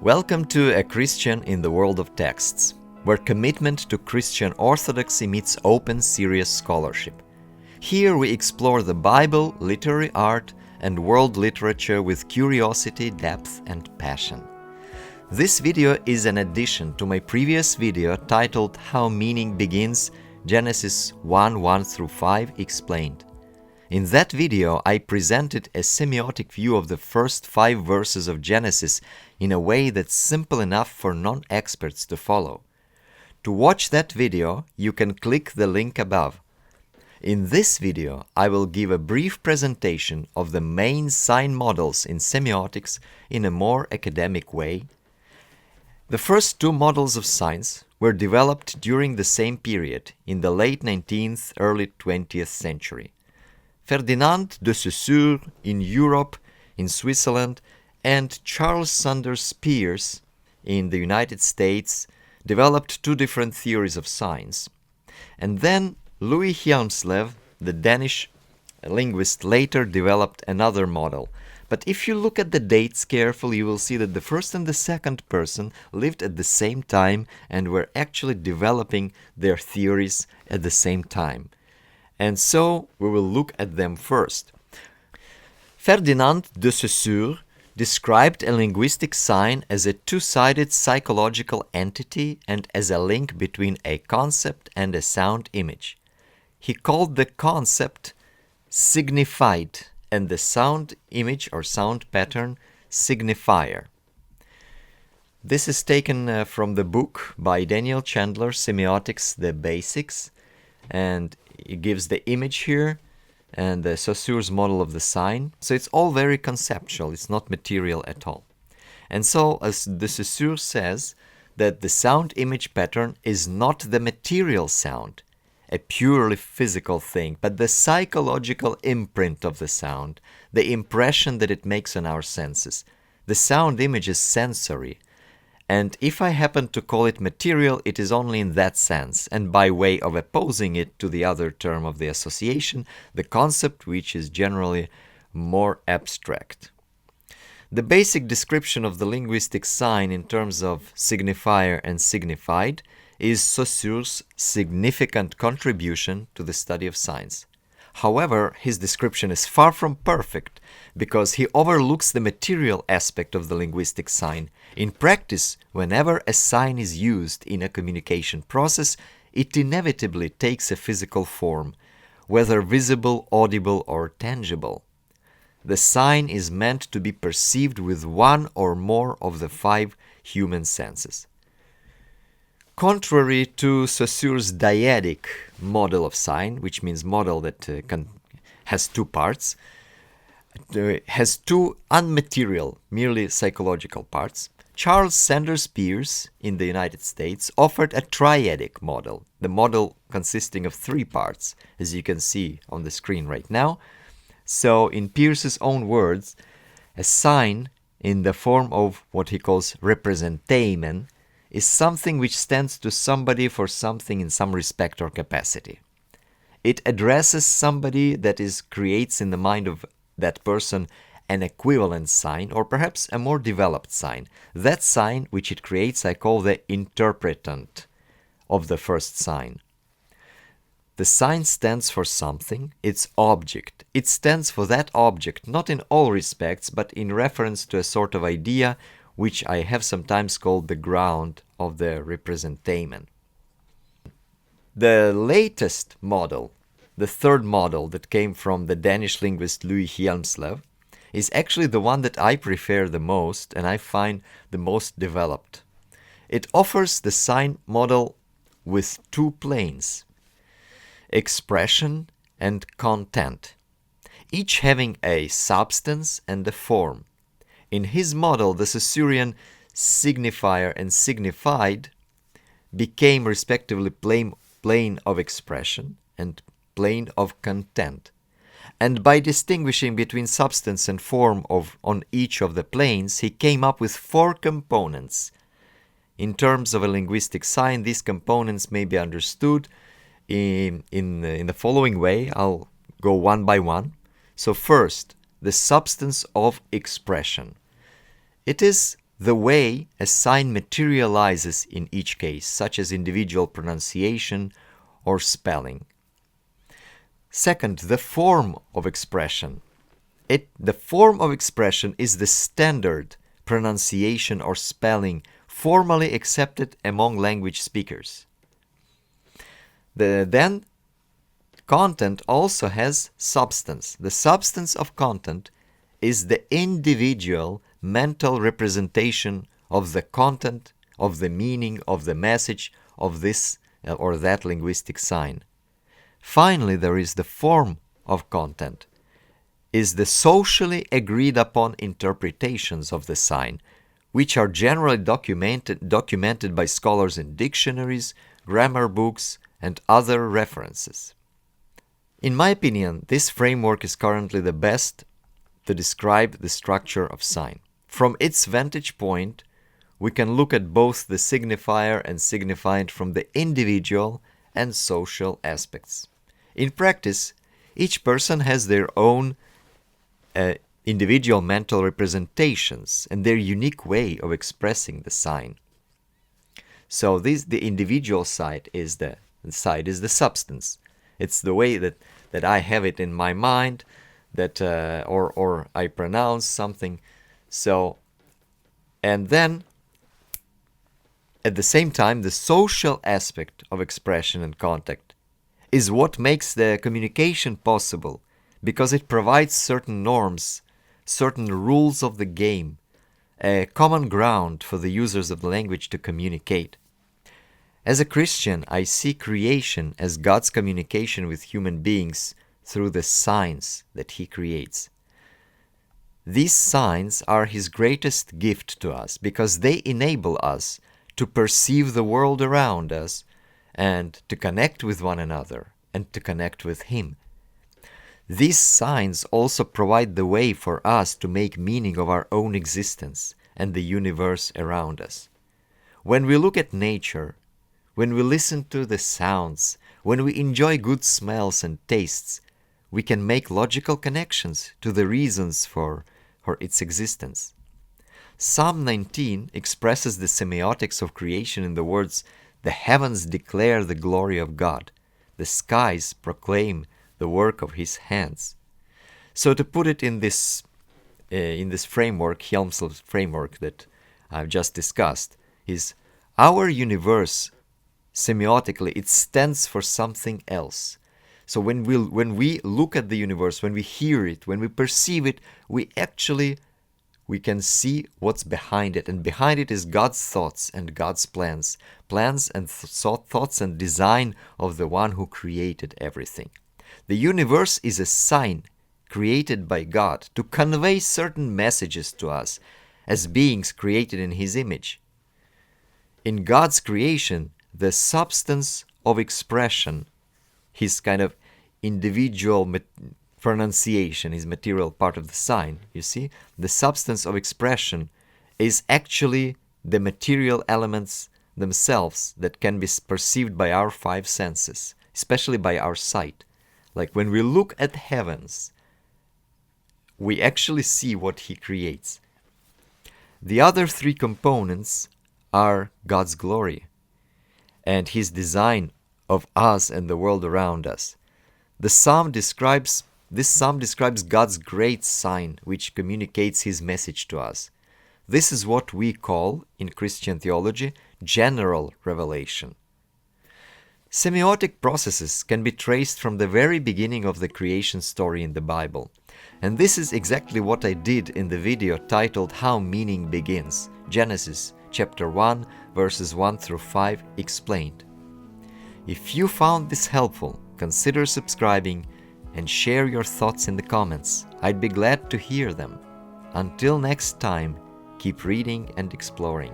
Welcome to A Christian in the World of Texts, where commitment to Christian orthodoxy meets open, serious scholarship. Here we explore the Bible, literary art, and world literature with curiosity, depth, and passion. This video is an addition to my previous video titled How Meaning Begins, Genesis 1:1-5 Explained. In that video, I presented a semiotic view of the first 5 verses of Genesis in a way that's simple enough for non-experts to follow. To watch that video, you can click the link above. In this video, I will give a brief presentation of the main sign models in semiotics in a more academic way. The first 2 models of signs were developed during the same period, in the late 19th, early 20th century. Ferdinand de Saussure in Europe, in Switzerland, and Charles Sanders Peirce in the United States developed 2 different theories of signs. And then Louis Hjelmslev, the Danish linguist, later developed another model. But if you look at the dates carefully, you will see that the first and the second person lived at the same time and were actually developing their theories at the same time. And so we will look at them first. Ferdinand de Saussure described a linguistic sign as a 2-sided psychological entity and as a link between a concept and a sound image. He called the concept signified and the sound image or sound pattern signifier. This is taken from the book by Daniel Chandler, Semiotics, The Basics, and it gives the image here and the Saussure's model of the sign. So it's all very conceptual, it's not material at all. And so, as the Saussure says, that the sound image pattern is not the material sound, a purely physical thing, but the psychological imprint of the sound, the impression that it makes on our senses. The sound image is sensory. And if I happen to call it material, it is only in that sense, and by way of opposing it to the other term of the association, the concept, which is generally more abstract. The basic description of the linguistic sign in terms of signifier and signified is Saussure's significant contribution to the study of signs. However, his description is far from perfect because he overlooks the material aspect of the linguistic sign. In practice, whenever a sign is used in a communication process, it inevitably takes a physical form, whether visible, audible, or tangible. The sign is meant to be perceived with one or more of the 5 human senses. Contrary to Saussure's dyadic model of sign, which means model that has 2 parts, has 2 unmaterial, merely psychological parts, Charles Sanders Peirce in the United States offered a triadic model, the model consisting of 3 parts, as you can see on the screen right now. So in Peirce's own words, a sign in the form of what he calls representamen is something which stands to somebody for something in some respect or capacity. It addresses somebody, that is, creates in the mind of that person an equivalent sign, or perhaps a more developed sign. That sign which it creates I call the interpretant of the first sign. The sign stands for something, its object. It stands for that object, not in all respects, but in reference to a sort of idea which I have sometimes called the ground of the representamen. The latest model, the third model that came from the Danish linguist Louis Hjelmslev, is actually the one that I prefer the most and I find the most developed. It offers the sign model with 2 planes, expression and content, each having a substance and a form. In his model, the Saussurean signifier and signified became respectively plane of expression and plane of content. And by distinguishing between substance and form on each of the planes, he came up with 4 components. In terms of a linguistic sign, these components may be understood in the following way. I'll go one by one. So first, the substance of expression. It is the way a sign materializes in each case, such as individual pronunciation or spelling. Second, the form of expression. The form of expression is the standard pronunciation or spelling formally accepted among language speakers. Then, content also has substance. The substance of content is the individual mental representation of the content, of the meaning, of the message of this or that linguistic sign. Finally, there is the form of content, is the socially agreed upon interpretations of the sign, which are generally documented by scholars in dictionaries, grammar books, and other references. In my opinion, this framework is currently the best to describe the structure of sign. From its vantage point, we can look at both the signifier and signifiant from the individual and social aspects. In practice, each person has their own individual mental representations and their unique way of expressing the sign. So the individual side is the substance. It's the way that I have it in my mind, that or I pronounce something. So, and then at the same time, the social aspect of expression and contact is what makes the communication possible, because it provides certain norms, certain rules of the game, a common ground for the users of the language to communicate. As a Christian, I see creation as God's communication with human beings through the signs that He creates. These signs are His greatest gift to us because they enable us to perceive the world around us and to connect with one another and to connect with Him. These signs also provide the way for us to make meaning of our own existence and the universe around us. When we look at nature, when we listen to the sounds, when we enjoy good smells and tastes, we can make logical connections to the reasons for its existence. Psalm 19 expresses the semiotics of creation in the words, "The heavens declare the glory of God. The skies proclaim the work of His hands." So to put it in this framework, Hjelmslev's framework that I've just discussed, is our universe, semiotically, it stands for something else. So when we look at the universe, when we hear it, when we perceive it, we can see what's behind it. And behind it is God's thoughts and God's plans and thoughts and design of the one who created everything. The universe is a sign created by God to convey certain messages to us as beings created in His image. In God's creation, the substance of expression, His kind of individual pronunciation, His material part of the sign, you see, the substance of expression is actually the material elements themselves that can be perceived by our five senses, especially by our sight. Like when we look at heavens, we actually see what He creates. The other three components are God's glory and His design of us and the world around us. This psalm describes God's great sign, which communicates His message to us. This is what we call, in Christian theology, general revelation. Semiotic processes can be traced from the very beginning of the creation story in the Bible. And this is exactly what I did in the video titled How Meaning Begins, Genesis chapter 1, verses 1 through 5 explained. If you found this helpful, consider subscribing and share your thoughts in the comments. I'd be glad to hear them. Until next time, keep reading and exploring.